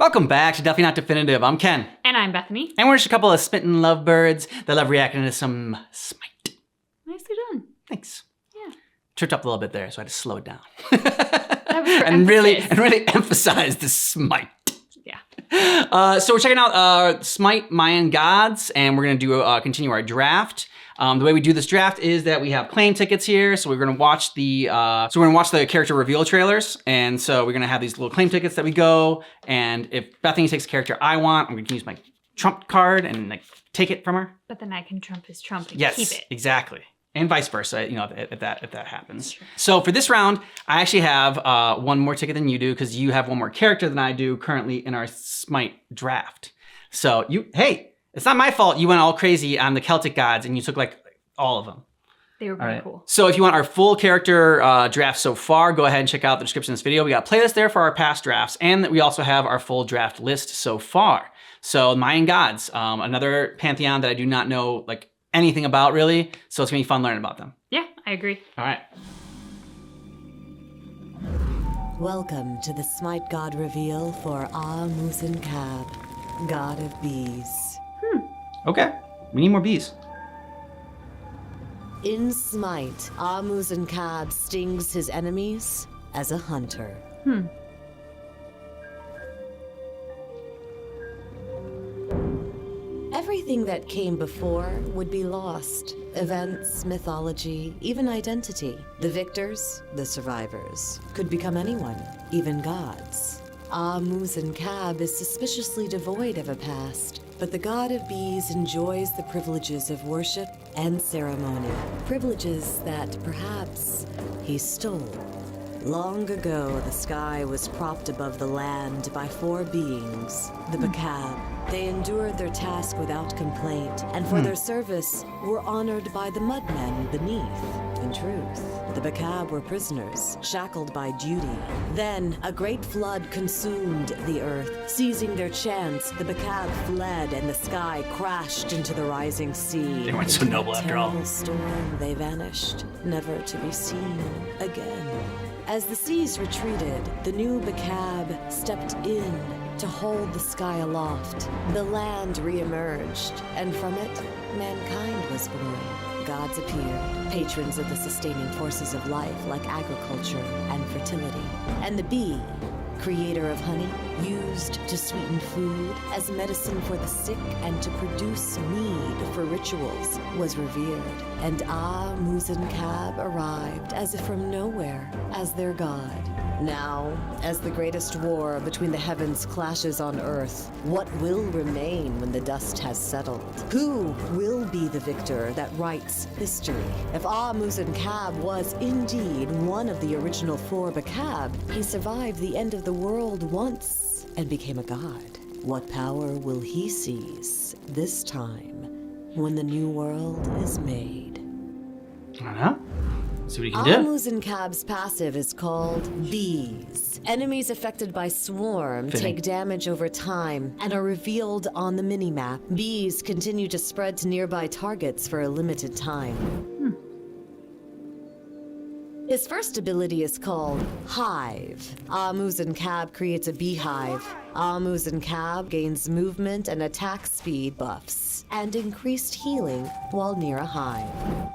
Welcome back to Definitely Not Definitive. I'm Ken. And I'm Bethany. And we're just a couple of smitten lovebirds that love reacting to some Smite. Nicely done. Thanks. Yeah. Tripped up a little bit there, so I had to slow it down. and really emphasize the Smite. Yeah. So we're checking out Smite Mayan Gods, and we're gonna do continue our draft. The way we do this draft is that we have claim tickets here, so we're gonna watch the character reveal trailers, and so we're gonna have these little claim tickets that we go. And if Bethany takes a character I want, I'm gonna use my trump card and like take it from her. But then I can trump his trump and Yes, keep it. Exactly. And vice versa, you know, if that happens. So for this round, I actually have one more ticket than you do because you have one more character than I do currently in our Smite draft. So hey, it's not my fault you went all crazy on the Celtic gods and you took like all of them. They were pretty cool. So if you want our full character draft so far, go ahead and check out the description of this video. We got a playlist there for our past drafts, and we also have our full draft list so far. So Mayan gods, another pantheon that I do not know like anything about really, so it's gonna be fun learning about them. Yeah, I agree. All right. Welcome to the Smite God reveal for AhMuzen, God of Bees. Okay, we need more bees. In Smite, AhMuzen stings his enemies as a hunter. Everything that came before would be lost. Events, mythology, even identity. The victors, the survivors, could become anyone, even gods. AhMuzen is suspiciously devoid of a past, but the god of bees enjoys the privileges of worship and ceremony. Privileges that, perhaps, he stole. Long ago, the sky was propped above the land by four beings, the Bacab. They endured their task without complaint, and for their service were honored by the mudmen beneath. In truth, the Bacab were prisoners, shackled by duty. Then, a great flood consumed the earth. Seizing their chance, the Bacab fled, and the sky crashed into the rising sea. They weren't so noble after all. In a terrible storm, they vanished, never to be seen again. As the seas retreated, the new Bacab stepped in to hold the sky aloft. The land re-emerged, and from it, mankind was born. Gods appeared, patrons of the sustaining forces of life like agriculture and fertility. And the bee, creator of honey, used to sweeten food, as medicine for the sick, and to produce mead for rituals, was revered. And AhMuzen arrived as if from nowhere as their god. Now, as the greatest war between the heavens clashes on Earth, what will remain when the dust has settled? Who will be the victor that writes history? If AhMuzen was indeed one of the original four Bacab, he survived the end of the world once and became a god. What power will he seize this time when the new world is made? I don't know. See what you can do. AhMuzen's passive is called Bees. Enemies affected by Swarm take damage over time and are revealed on the minimap. Bees continue to spread to nearby targets for a limited time. His first ability is called Hive. AhMuzen creates a beehive. AhMuzen gains movement and attack speed buffs, and increased healing while near a hive.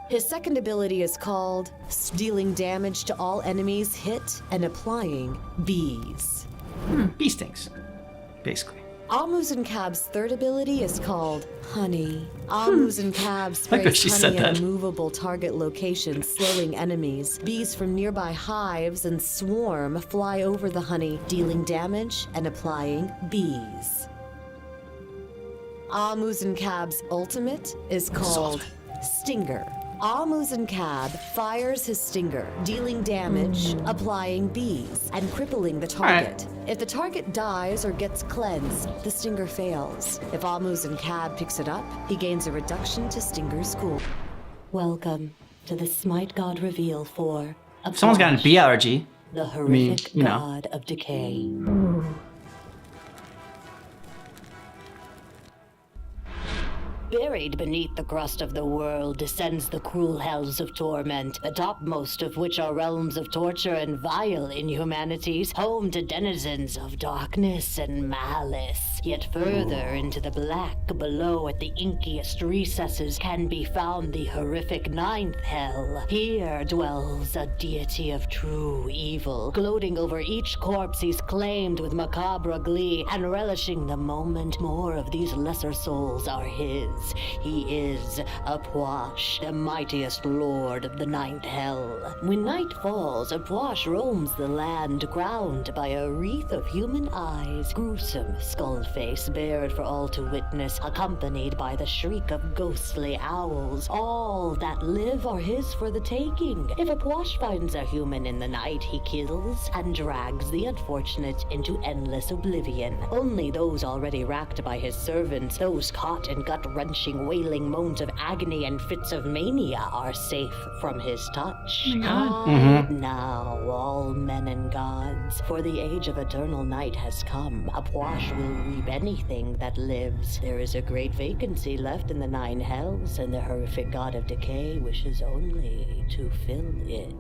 His second ability is called dealing damage to all enemies hit and applying bees. Bee stings, basically. AhMuzen's third ability is called Honey. AhMuzen sprays honey at a movable target location, slowing enemies. Bees from nearby hives and swarm fly over the honey, dealing damage and applying bees. AhMuzen's ultimate is called Stinger. AhMuzen fires his stinger, dealing damage, applying bees, and crippling the target. If the target dies or gets cleansed, the stinger fails. If AhMuzen picks it up, he gains a reduction to stinger's cool. Welcome to the Smite God reveal for Ahpuch, Someone's got a bee allergy. the horrific god of decay. Buried beneath the crust of the world descends the cruel hells of torment, the topmost of which are realms of torture and vile inhumanities, home to denizens of darkness and malice. Yet further into the black below at the inkiest recesses can be found the horrific ninth hell. Here dwells a deity of true evil, gloating over each corpse he's claimed with macabre glee, and relishing the moment more of these lesser souls are his. He is Ahpuch, the mightiest lord of the ninth hell. When night falls, Ahpuch roams the land, crowned by a wreath of human eyes, gruesome skull face bared for all to witness, accompanied by the shriek of ghostly owls. All that live are his for the taking. If Ahpuch finds a human in the night, he kills and drags the unfortunate into endless oblivion. Only those already racked by his servants, those caught in gut-wrenching wailing moans of agony and fits of mania, are safe from his touch. Oh my God. Hide now, all men and gods, for the age of eternal night has come. Ahpuch will reap anything that lives. There is a great vacancy left in the nine hells, and the horrific god of decay wishes only to fill it.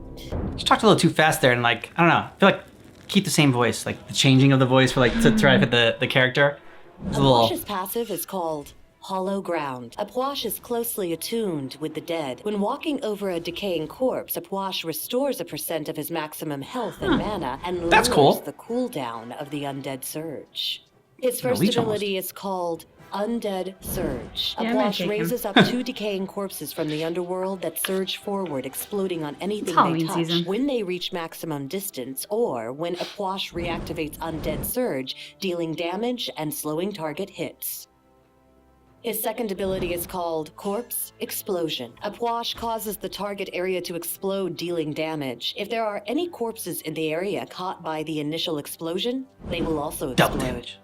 She talked a little too fast there, and like, I don't know, I feel like keep the same voice, like the changing of the voice for like to try to fit the character. It's a little... Ahpuch's passive is called Hollow Ground. Ahpuch is closely attuned with the dead. When walking over a decaying corpse, Ahpuch restores a % of his maximum health and mana and That's lowers cool. the cooldown of the undead surge. His A first leech ability is called Undead Surge. Yeah, I'm gonna Ahpuch take him. raises up 2 decaying corpses from the underworld that surge forward, exploding on anything It's they Halloween touch season. when they reach maximum distance, or when Ahpuch reactivates Undead Surge, dealing damage and slowing target hits. His second ability is called Corpse Explosion. Ahpuch causes the target area to explode, dealing damage. If there are any corpses in the area caught by the initial explosion, they will also explode. double damage.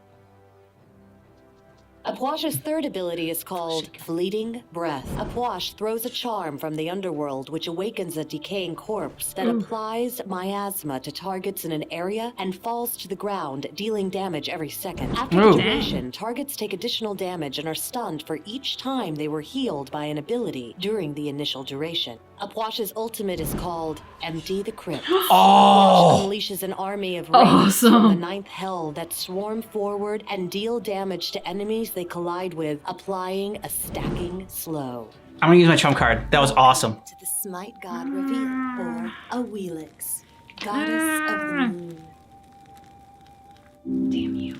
Ahpuch's third ability is called Fleeting Breath. Ahpuch throws a charm from the underworld which awakens a decaying corpse that applies miasma to targets in an area and falls to the ground, dealing damage every second. After the Ooh. duration, targets take additional damage and are stunned for each time they were healed by an ability during the initial duration. Ahpuch's ultimate is called Empty the Crypt. Oh! Ahpuch unleashes an army of wraiths from the Awesome. ninth hell that swarm forward and deal damage to enemies they collide with, applying a stacking slow. I'm gonna use my trump card. That was awesome. To the Smite God reveal, or Awilix, goddess of the moon. Damn you.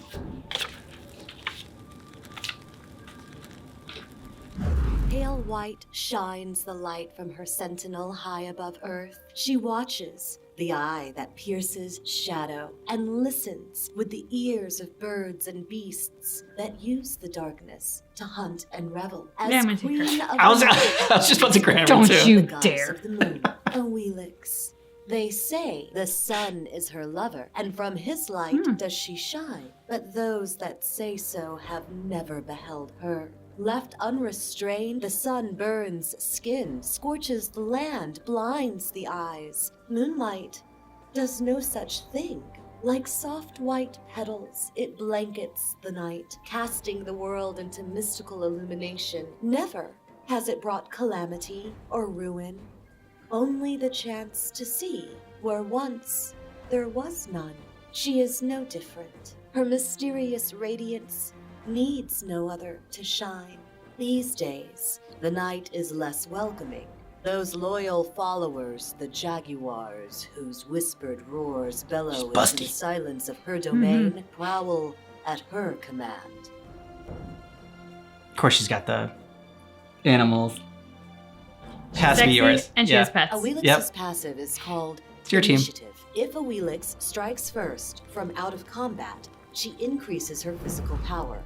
Pale white shines the light from her sentinel high above earth. She watches, the eye that pierces shadow, and listens with the ears of birds and beasts that use the darkness to hunt and revel. As Yeah, I'm gonna take queen her. of I was the night, I was just about to grab Don't her too. you the goddess dare. of the moon, Awilix. They say the sun is her lover, and from his light does she shine. But those that say so have never beheld her. Left unrestrained, the sun burns skin, scorches the land, blinds the eyes. Moonlight does no such thing. Like soft white petals, it blankets the night, casting the world into mystical illumination. Never has it brought calamity or ruin. Only the chance to see where once there was none. She is no different. Her mysterious radiance needs no other to shine. These days, the night is less welcoming. Those loyal followers, the jaguars, whose whispered roars bellow into the silence of her domain, prowl at her command. Of course, she's got the animals. Has to be Sexy, yours. and she Yeah. has pets. Awilix's Yep. passive is called It's your team. Initiative. If Awilix strikes first from out of combat, she increases her physical power.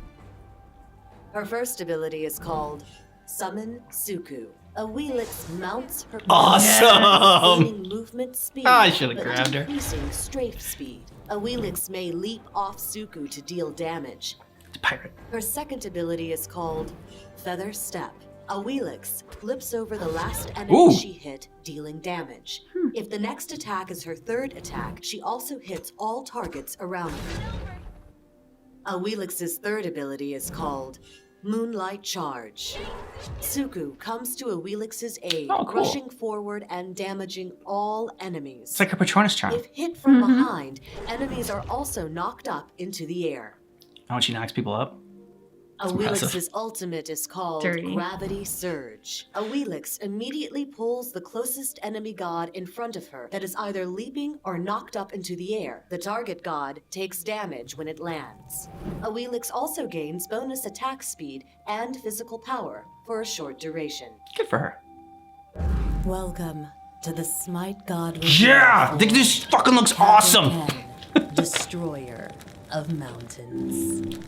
Her first ability is called Summon Suku. Awilix mounts her Awesome! gaining movement speed, I should've but grabbed her. decreasing strafe speed. Awilix may leap off Suku to deal damage. It's a pirate. Her second ability is called Feather Step. Awilix flips over the last enemy Ooh. she hit, dealing damage. If the next attack is her third attack, she also hits all targets around her. Awilix's third ability is called Moonlight Charge. Tsuku comes to Awilix's aid, Oh, cool. rushing forward and damaging all enemies. It's like a Patronus charm. If hit from behind, enemies are also knocked up into the air. Oh, when she knocks people up? Awilix's ultimate is called Dirty. Gravity Surge. Awilix immediately pulls the closest enemy god in front of her that is either leaping or knocked up into the air. The target god takes damage when it lands. Awilix also gains bonus attack speed and physical power for a short duration. Good for her. Welcome to the Smite God. Yeah! This fucking looks awesome! Cabrakan, Destroyer of Mountains.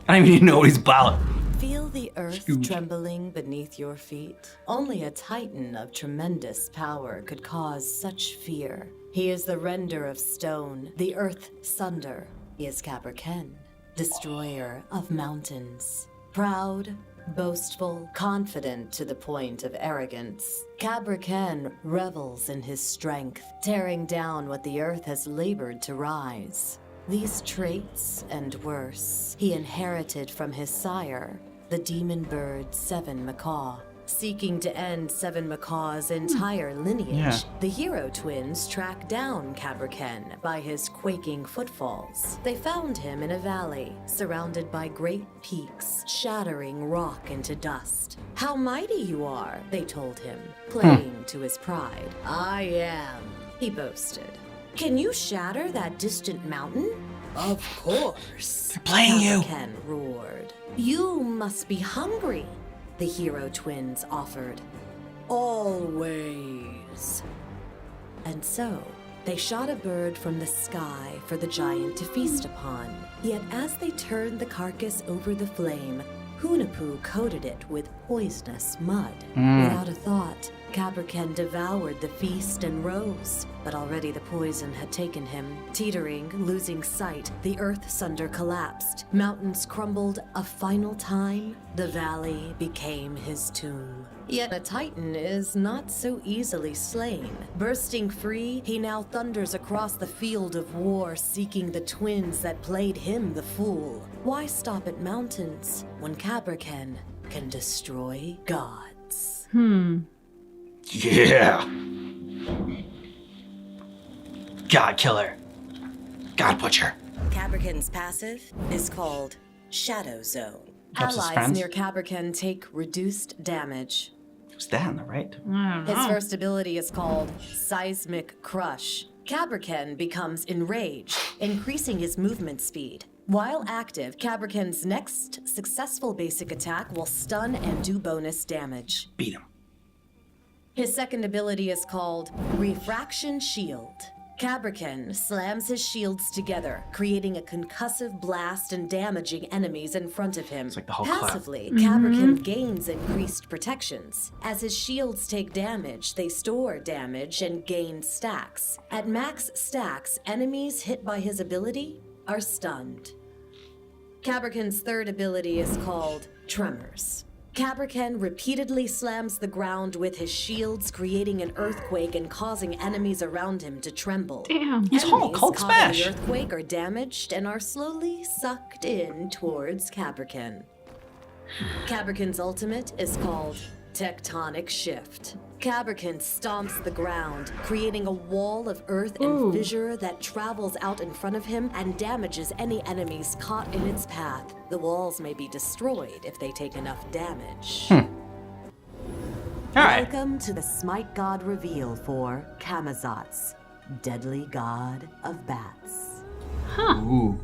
I don't even know what he's about. Feel the earth Huge. trembling beneath your feet? Only a titan of tremendous power could cause such fear. He is the render of stone, the earth sunder. He is Cabrakan, destroyer of mountains. Proud, boastful, confident to the point of arrogance, Cabrakan revels in his strength, tearing down what the earth has labored to rise. These traits, and worse, he inherited from his sire, the demon bird Seven Macaw. Seeking to end Seven Macaw's entire lineage, Yeah. the hero twins track down Cabrakan by his quaking footfalls. They found him in a valley, surrounded by great peaks, shattering rock into dust. "How mighty you are," they told him, playing to his pride. "I am," he boasted. "Can you shatter that distant mountain?" "Of course," They're playing you. Cabrakan roared. "You must be hungry," the hero twins offered. "Always." And so, they shot a bird from the sky for the giant to feast upon. Yet as they turned the carcass over the flame, Hunahpu coated it with poisonous mud. Without a thought, Cabrakan devoured the feast and rose, but already the poison had taken him. Teetering, losing sight, the earth sunder collapsed. Mountains crumbled a final time. The valley became his tomb. Yet a titan is not so easily slain. Bursting free, he now thunders across the field of war, seeking the twins that played him the fool. Why stop at mountains when Cabrakan can destroy gods? Yeah. God killer. God butcher. Cabrakan's passive is called Shadow Zone. Helps his Allies friends. near Cabrakan take reduced damage. Who's that on the right? I don't His know. first ability is called Seismic Crush. Cabrakan becomes enraged, increasing his movement speed. While active, Cabrakan's next successful basic attack will stun and do bonus damage. Beat him. His second ability is called Refraction Shield. Cabrakan slams his shields together, creating a concussive blast and damaging enemies in front of him. It's like the whole clap. Passively, Cabrakan gains increased protections. As his shields take damage, they store damage and gain stacks. At max stacks, enemies hit by his ability are stunned. Cabrakan's third ability is called Tremors. Cabrakan repeatedly slams the ground with his shields, creating an earthquake and causing enemies around him to tremble. Damn. He's Hulk. Hulk caught in smash. the earthquake are damaged and are slowly sucked in towards Cabrakan. Cabrakan's ultimate is called Tectonic Shift. Cabrakan stomps the ground, creating a wall of earth and fissure that travels out in front of him and damages any enemies caught in its path. The walls may be destroyed if they take enough damage. All right. Welcome to the Smite God reveal for Camazotz, deadly god of Batz. Ooh.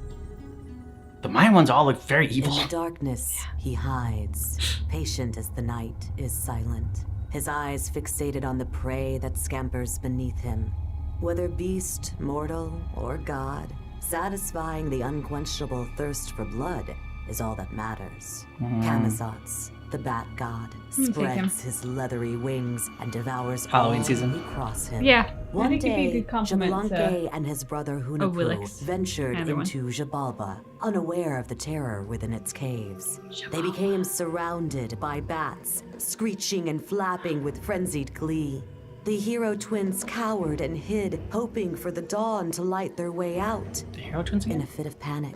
The Mayan ones all look very In evil. the darkness, he hides, patient as the night is silent. His eyes fixated on the prey that scampers beneath him. Whether beast, mortal, or god, satisfying the unquenchable thirst for blood is all that matters. Camazotz, the bat god, take him. spreads his leathery wings and devours Halloween all season. who cross him. Yeah. I One think it'd be a day, good compliment to Xbalanque and his brother Hunahpu Awilix. ventured Everyone. into Xbalanque, unaware of the terror within its caves. They became surrounded by bats, screeching and flapping with frenzied glee. The hero twins cowered and hid, hoping for the dawn to light their way out. The hero twins In again? a fit of panic,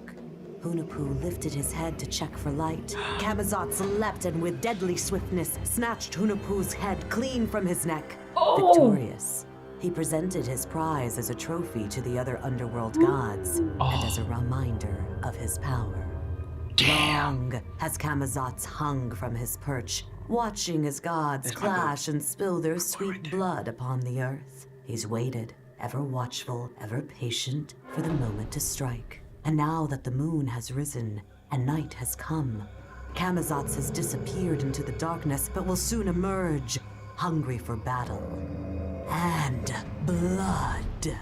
Hunahpu lifted his head to check for light. Camazotz leapt and with deadly swiftness snatched Hunahpu's head clean from his neck. Victorious, he presented his prize as a trophy to the other underworld gods and as a reminder of his power. Long has Camazotz hung from his perch, watching his gods clash and spill their sweet blood upon the earth. He's waited, ever watchful, ever patient, for the moment to strike. And now that the moon has risen and night has come, Camazotz has disappeared into the darkness but will soon emerge, hungry for battle and blood.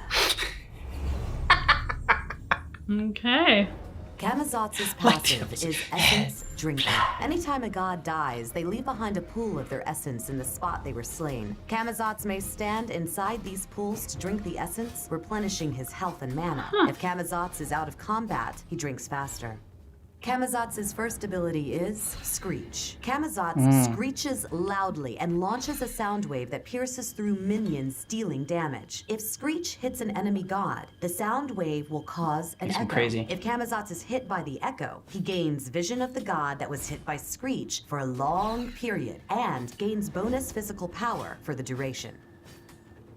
Okay. Camazotz's passive is Essence Drinking. Anytime a god dies, they leave behind a pool of their essence in the spot they were slain. Camazotz may stand inside these pools to drink the essence, replenishing his health and mana. If Camazotz is out of combat, he drinks faster. Camazotz's first ability is Screech. Camazotz screeches loudly and launches a sound wave that pierces through minions, dealing damage. If Screech hits an enemy god, the sound wave will cause an echo. Crazy. If Camazotz is hit by the echo, he gains vision of the god that was hit by Screech for a long period and gains bonus physical power for the duration.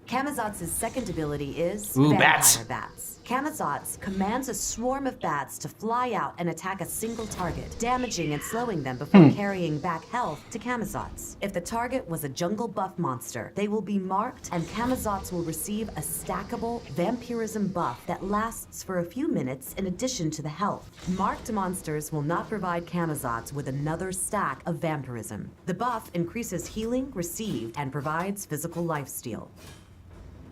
Camazotz's second ability is Vampire Bats. Camazotz commands a swarm of bats to fly out and attack a single target, damaging and slowing them before carrying back health to Camazotz. If the target was a jungle buff monster, they will be marked and Camazotz will receive a stackable vampirism buff that lasts for a few minutes in addition to the health. Marked monsters will not provide Camazotz with another stack of vampirism. The buff increases healing received and provides physical lifesteal.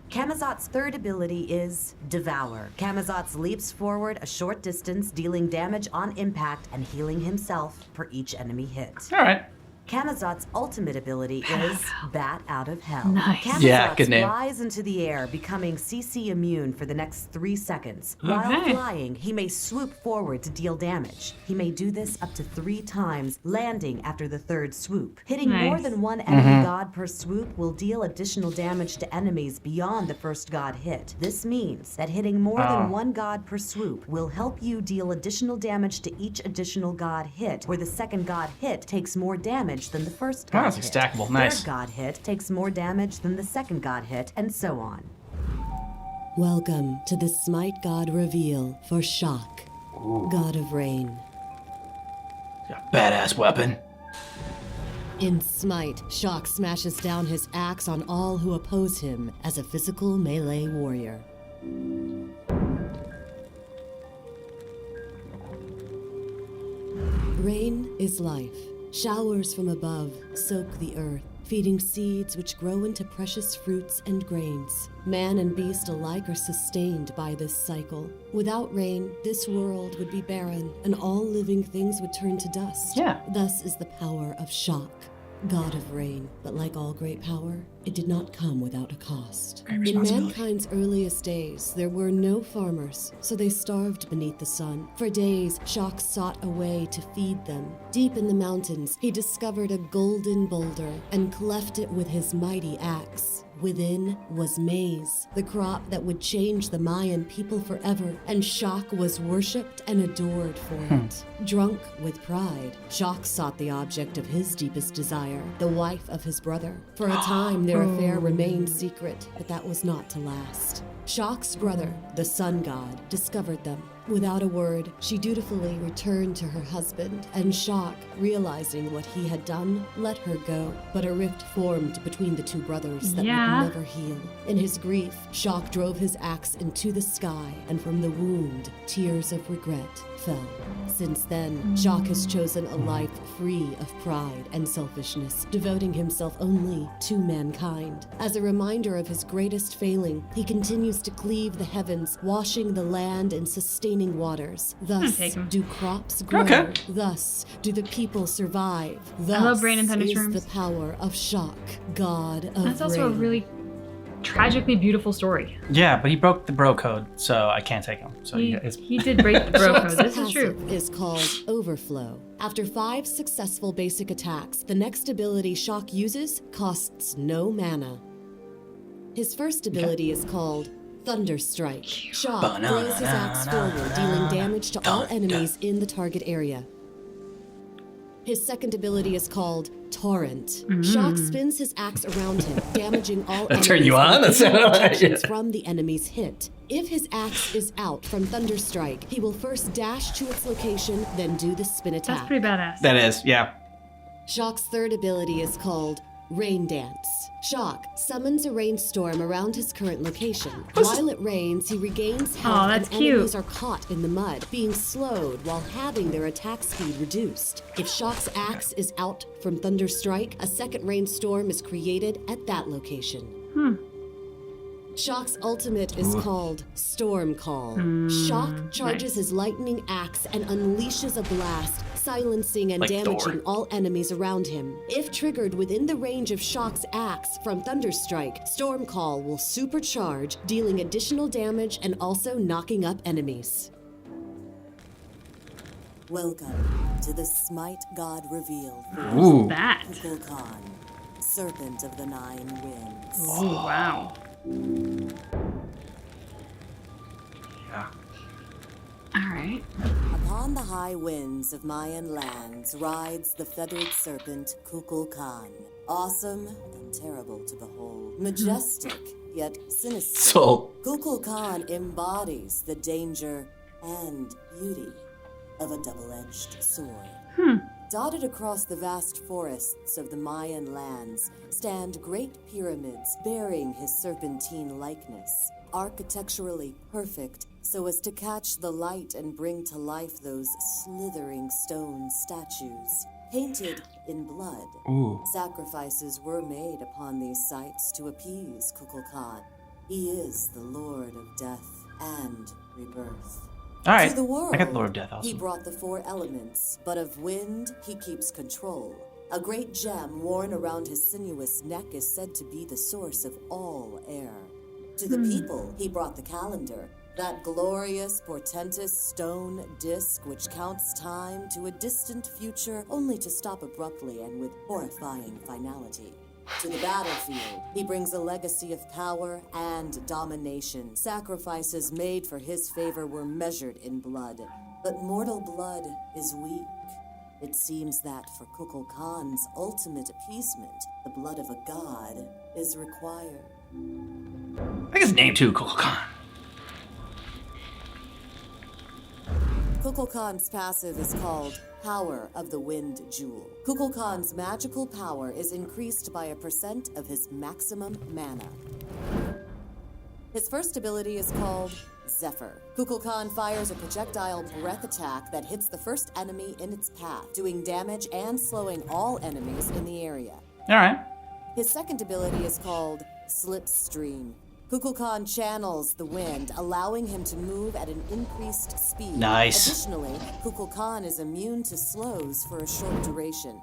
Camazotz's third ability is Devour. Camazotz leaps forward a short distance, dealing damage on impact and healing himself for each enemy hit. All right. Camazotz's ultimate ability is Bat Out of Hell. Nice. Camazotz Yeah, good name. flies into the air, becoming CC immune for the next 3 seconds. While flying, he may swoop forward to deal damage. He may do this up to 3 times, landing after the third swoop. Hitting more than one enemy god per swoop will deal additional damage to enemies beyond the first god hit. This means that hitting more than one god per swoop will help you deal additional damage to each additional god hit, where the second god hit takes more damage than the first god That's hit. stackable. Nice. Third god hit takes more damage than the second god hit, and so on. Welcome to the Smite God reveal for Chaac, God of Rain. Badass weapon. In Smite, Chaac smashes down his axe on all who oppose him as a physical melee warrior. Rain is life. Showers from above soak the earth, feeding seeds which grow into precious fruits and grains. Man and beast alike are sustained by this cycle. Without rain, this world would be barren, and all living things would turn to dust. Yeah. Thus is the power of Chaac, God of Rain. But like all great power, it did not come without a cost. In mankind's earliest days, there were no farmers, so they starved beneath the sun. For days, Chaac sought a way to feed them. Deep in the mountains, he discovered a golden boulder and cleft it with his mighty axe. Within was maize, the crop that would change the Mayan people forever, and Chaac was worshipped and adored for it. Drunk with pride, Chaac sought the object of his deepest desire, the wife of his brother. For a time, their affair remained secret, but that was not to last. Chaac's brother, the sun god, discovered them. Without a word, she dutifully returned to her husband, and Chaac, realizing what he had done, let her go. But a rift formed between the two brothers that would never heal. In his grief, Chaac drove his axe into the sky, and from the wound, tears of regret fell. Since then, Chaac has chosen a life free of pride and selfishness, devoting himself only to mankind. As a reminder of his greatest failing, he continues to cleave the heavens, washing the land and sustaining waters. Thus do crops grow. Thus do the people survive. Thus I love Rain and is Thunderstorms. the power of Chaac, God of That's also a Rain. really tragically beautiful story. Yeah, but he broke the bro code, so I can't take him. So He did break the bro code. This is true. Passive is called Overflow. After 5 successful basic attacks, the next ability Chaac uses costs no mana. His first ability is called Thunderstrike. Chaac throws his axe forward, dealing damage to all enemies in the target area. His second ability is called Torrent. Chaac spins his axe around him, damaging all enemies. Turn you on? That's protections from the enemy's hit. If his axe is out from Thunderstrike, he will first dash to its location, then do the spin attack. That's pretty badass. That is, yeah. Chaac's third ability is called Rain Dance. Chaac summons a rainstorm around his current location. While it rains, he regains health that's and cute. enemies are caught in the mud, being slowed while having their attack speed reduced. If Chaac's axe is out from Thunderstrike, a second rainstorm is created at that location. Chaac's ultimate is called Storm Call. Chaac charges his lightning axe and unleashes a blast, silencing and Like damaging Thor. all enemies around him. If triggered within the range of Chaac's axe from Thunderstrike, Storm Call will supercharge, dealing additional damage and also knocking up enemies. Welcome to the Smite God reveal. Ooh. That. Kukulkan, Serpent of the Nine Winds. Oh, wow. Yeah. All right. Upon the high winds of Mayan lands rides the feathered serpent Kukulkan. Awesome and terrible to behold. Majestic, yet sinister. So, Kukulkan embodies the danger and beauty of a double-edged sword. Dotted across the vast forests of the Mayan lands stand great pyramids bearing his serpentine likeness, architecturally perfect so as to catch the light and bring to life those slithering stone statues. Painted in blood, sacrifices were made upon these sites to appease Kukulkan. He is the Lord of Death and Rebirth. all right. To the world, I got Lord of Death also. he brought the four elements, but of wind he keeps control. A great gem worn around his sinuous neck is said to be the source of all air. To the people, he brought the calendar, that glorious, portentous stone disc which counts time to a distant future only to stop abruptly and with horrifying finality. To the battlefield, he brings a legacy of power and domination. Sacrifices made for his favor were measured in blood, but mortal blood is weak. It seems that for Kukulkan's ultimate appeasement, the blood of a god is required. I think his name too, Kukulkan. Kukulkan's passive is called Power of the Wind Jewel. Kukulkan's magical power is increased by a % of his maximum mana. His first ability is called Zephyr. Kukulkan fires a projectile breath attack that hits the first enemy in its path, doing damage and slowing all enemies in the area. All right. His second ability is called Slipstream. Kukulkan channels the wind, allowing him to move at an increased speed. Nice. Additionally, Kukulkan is immune to slows for a short duration.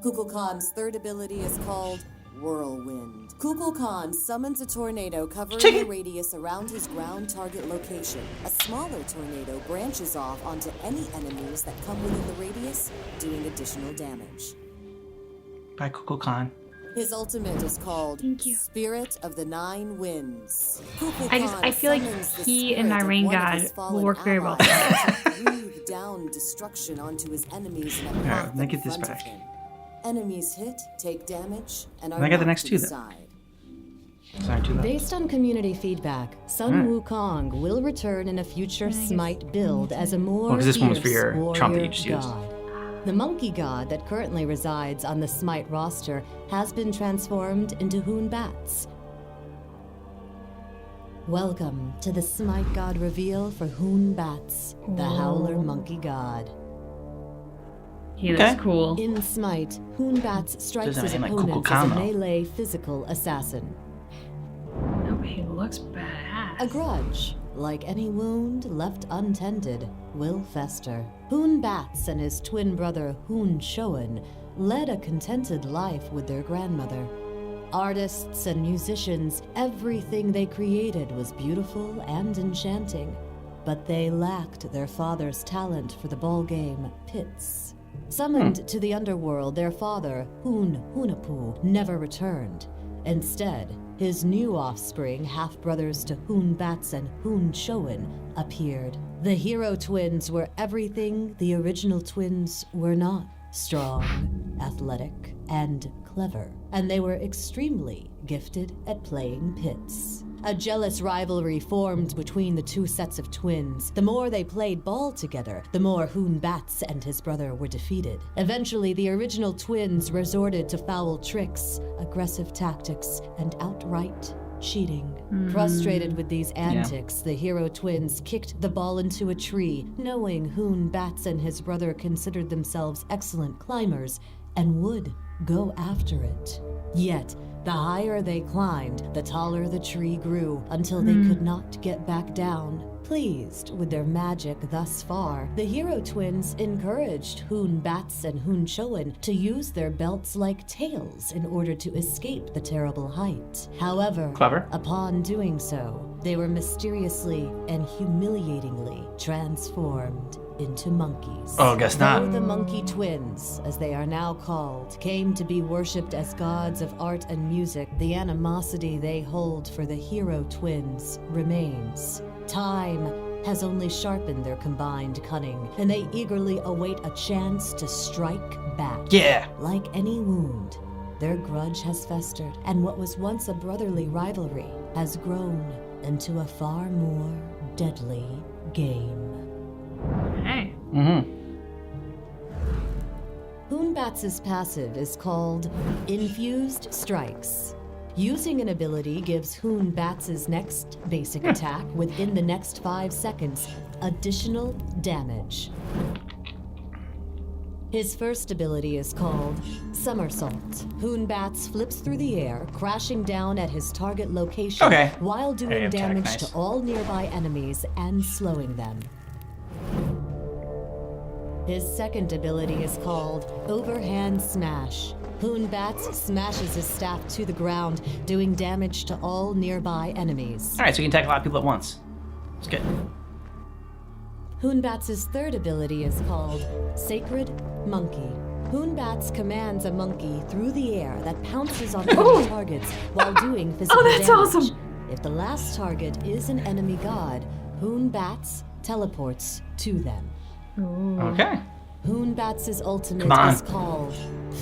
Kukulkan's third ability is called Whirlwind. Kukulkan summons a tornado covering a radius around his ground target location. A smaller tornado branches off onto any enemies that come within the radius, doing additional damage. Bye, Kukulkan. His ultimate is called Thank you. Spirit of the Nine Winds. I feel like he and my rain god will work very well together. Breathe down destruction onto his enemies in a Alright, path let me in get this front of back. him. Enemies hit, take damage, and are And I got the knocked next to two the then. side. Sorry, too loud. Based on community feedback, Sun Wukong will return in a future Smite build as a more 'cause this one was for fierce your trump that you warrior just used. god. The monkey god that currently resides on the Smite roster has been transformed into Batz. Welcome to the Smite god reveal for Batz, the Howler monkey god. He looks cool. In Smite, Batz strikes Doesn't his aim like opponents as a Kukulkan, though. melee physical assassin. No, he looks badass. A grudge, like any wound left untended, will fester. Batz and his twin brother Shoen led a contented life with their grandmother. Artists and musicians, everything they created was beautiful and enchanting, but they lacked their father's talent for the ball game Pits. Summoned to the underworld, their father, Hunapu, never returned. Instead, his new offspring, half-brothers to Batz and Chulainn, appeared. The hero twins were everything the original twins were not. Strong, athletic, and clever. And they were extremely gifted at playing pits. A jealous rivalry formed between the two sets of twins. The more they played ball together, the more Batz and his brother were defeated. Eventually, the original twins resorted to foul tricks, aggressive tactics, and outright cheating. Frustrated with these antics, the hero twins kicked the ball into a tree, knowing Batz and his brother considered themselves excellent climbers and would go after it. Yet, the higher they climbed, the taller the tree grew, until they could not get back down. Pleased with their magic thus far, the hero twins encouraged Batz and Chulainn to use their belts like tails in order to escape the terrible height. However, upon doing so, they were mysteriously and humiliatingly transformed into monkeys. Oh, guess not. Though the monkey twins, as they are now called, came to be worshipped as gods of art and music, the animosity they hold for the hero twins remains. Time has only sharpened their combined cunning, and they eagerly await a chance to strike back. Yeah! Like any wound, their grudge has festered, and what was once a brotherly rivalry has grown into a far more deadly game. Hey. Batz's passive is called Infused Strikes. Using an ability gives Batz's next basic attack within the next 5 seconds additional damage. His first ability is called Somersault. Batz flips through the air, crashing down at his target location while doing damage to all nearby enemies and slowing them. His second ability is called Overhand Smash. Batz smashes his staff to the ground, doing damage to all nearby enemies. Alright, so you can attack a lot of people at once. That's good. Batz's third ability is called Sacred Monkey. Batz commands a monkey through the air that pounces on enemy targets while doing physical damage. Awesome! If the last target is an enemy god, Batz teleports to them. Okay. Batz's ultimate is called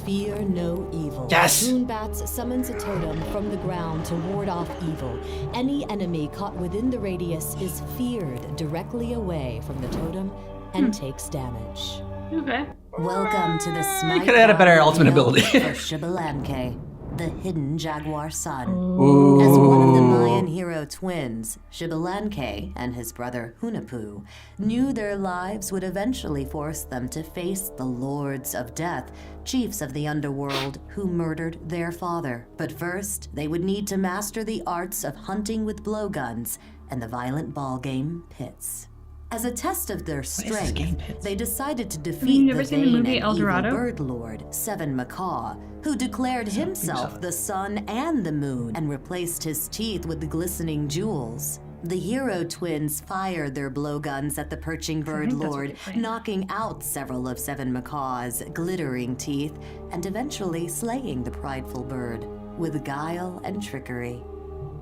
Fear No Evil. Yes! Batz summons a totem from the ground to ward off evil. Any enemy caught within the radius is feared directly away from the totem and takes damage. Okay. Welcome to the Smite. You could have had a better ultimate ability. For Xbalanque, the hidden jaguar son. Ooh. As one of the Mayan hero twins, Xbalanque and his brother Hunahpu knew their lives would eventually force them to face the Lords of Death, chiefs of the underworld who murdered their father. But first, they would need to master the arts of hunting with blowguns and the violent ball game pits. As a test of their strength, they decided to defeat the vain and evil bird lord, Seven Macaw, who declared himself the sun and the moon and replaced his teeth with the glistening jewels. The hero twins fired their blowguns at the perching bird lord, knocking out several of Seven Macaw's glittering teeth and eventually slaying the prideful bird with guile and trickery.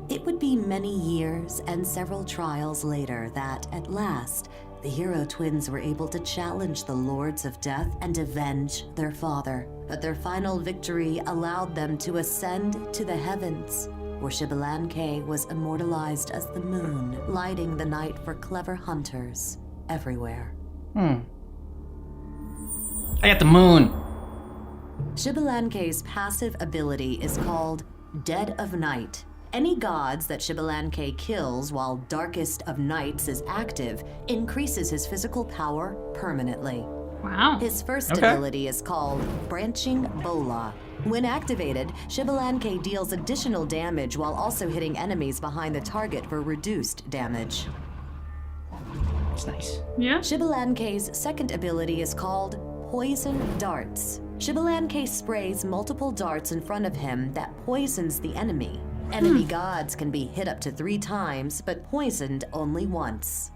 It would be many years and several trials later that, at last, the hero twins were able to challenge the Lords of Death and avenge their father. But their final victory allowed them to ascend to the heavens, where Xbalanque was immortalized as the moon, lighting the night for clever hunters everywhere. I got the moon. Xbalanque's passive ability is called Dead of Night. Any gods that Xbalanque kills while Darkest of Nights is active increases his physical power permanently. Wow. His first ability is called Branching Bola. When activated, Xbalanque deals additional damage while also hitting enemies behind the target for reduced damage. That's nice. Yeah. Xbalanque's second ability is called Poison Darts. Xbalanque sprays multiple darts in front of him that poisons the enemy. Enemy gods can be hit up to 3 times, but poisoned only once.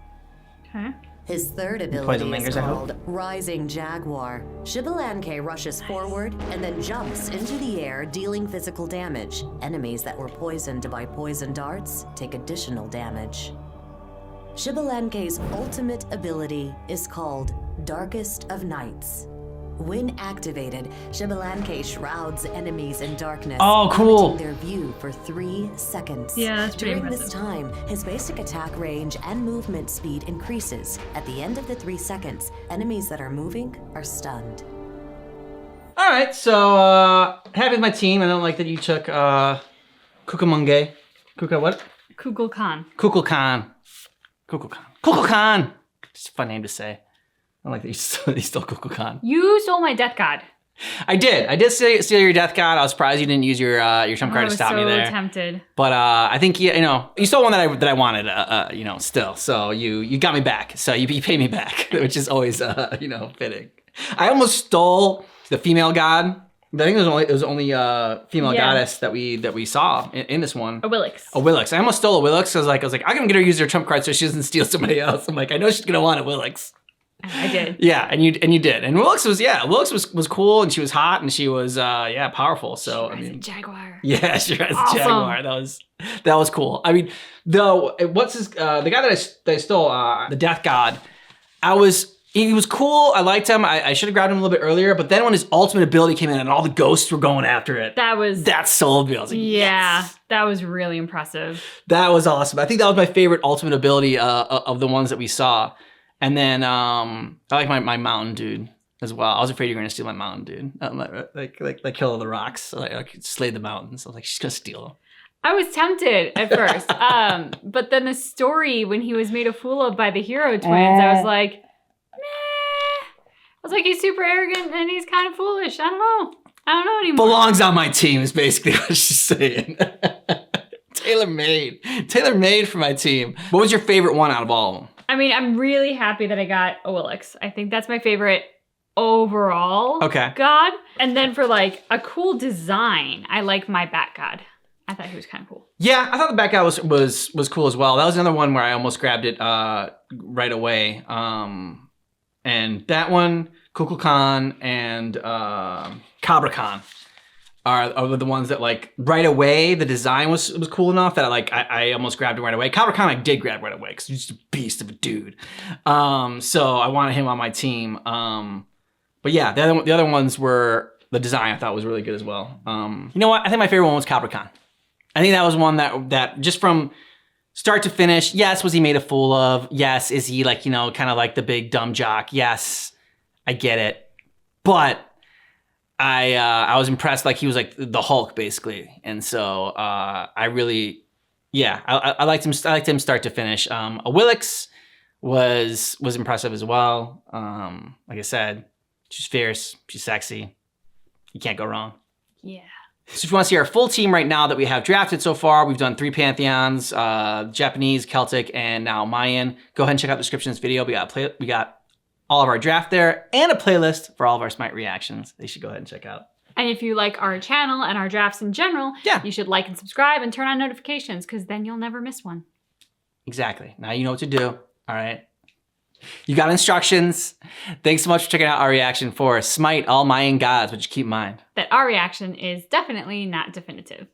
Okay. His third Poison ability lingers, is I hope. called Rising Jaguar. Xbalanque rushes forward and then jumps into the air, dealing physical damage. Enemies that were poisoned by poison darts take additional damage. Xbalanque's ultimate ability is called Darkest of Nights. When activated, Xbalanque shrouds enemies in darkness, Oh, cool. limiting their view for 3 seconds. Yeah, that's pretty During this impressive. time, his basic attack range and movement speed increases. At the end of the 3 seconds, enemies that are moving are stunned. All right, so happy with my team. I don't like that you took Kukumunge. What? Kukulkan. Kukulkan. Kukulkan. Kukulkan! It's a fun name to say. I don't like that you stole Kukulkan. You stole my death god. I did steal your death god. I was surprised you didn't use your trump card to stop me there. I was so tempted. But I think you stole one that I wanted. Still. So you got me back. So you pay me back, which is always fitting. I almost stole the female god. I think it was only female goddess that we saw in this one. Awilix. I almost stole Awilix. I was like, I'm gonna get her to use her trump card so she doesn't steal somebody else. I'm like, I know she's gonna want Awilix. I did. Yeah, and you did. And Awilix was cool, and she was hot, and she was powerful. So She rides a jaguar. yeah, she rides Awesome. a jaguar. That was cool. I mean, though, what's his the guy that I stole, the death god? He was cool. I liked him. I should have grabbed him a little bit earlier, but then when his ultimate ability came in and all the ghosts were going after it, that's soul ability. I was like, yes. That was really impressive. That was awesome. I think that was my favorite ultimate ability of the ones that we saw. And then I like my mountain dude as well. I was afraid you were gonna steal my mountain dude. Like kill all the rocks. So I could slay the mountains. I was like, she's gonna steal them. I was tempted at first, but then the story when he was made a fool of by the hero twins, I was like, meh. I was like, he's super arrogant and he's kind of foolish. I don't know anymore. Belongs on my team is basically what she's saying. Tailor-made for my team. What was your favorite one out of all of them? I mean, I'm really happy that I got Awilix. I think that's my favorite overall god. And then for like a cool design, I like my bat god. I thought he was kind of cool. Yeah, I thought the bat god was cool as well. That was another one where I almost grabbed it right away. And that one, Kukulkan and Cabrakan are the ones that like right away the design was cool enough that I almost grabbed it right away. Cabrakan I did grab right away because he's just a beast of a dude. So I wanted him on my team. But yeah, the other ones were the design I thought was really good as well. You know what? I think my favorite one was Capricorn. I think that was one that just from start to finish, yes, was he made a fool of? Yes, is he like, kind of like the big dumb jock? Yes, I get it. But I was impressed, like he was like the Hulk basically. And so I really, I liked him. I liked him start to finish. Awilix was impressive as well. Like I said, she's fierce, she's sexy. You can't go wrong. Yeah. So if you want to see our full team right now that we have drafted so far, we've done 3 Pantheons, Japanese, Celtic, and now Mayan. Go ahead and check out the description of this video. We got all of our draft there and a playlist for all of our Smite reactions. They should go ahead and check out. And if you like our channel and our drafts in general, you should like and subscribe and turn on notifications because then you'll never miss one. Exactly. Now you know what to do. All right. You got instructions. Thanks so much for checking out our reaction for Smite, all Mayan gods, but just keep in mind that our reaction is definitely not definitive.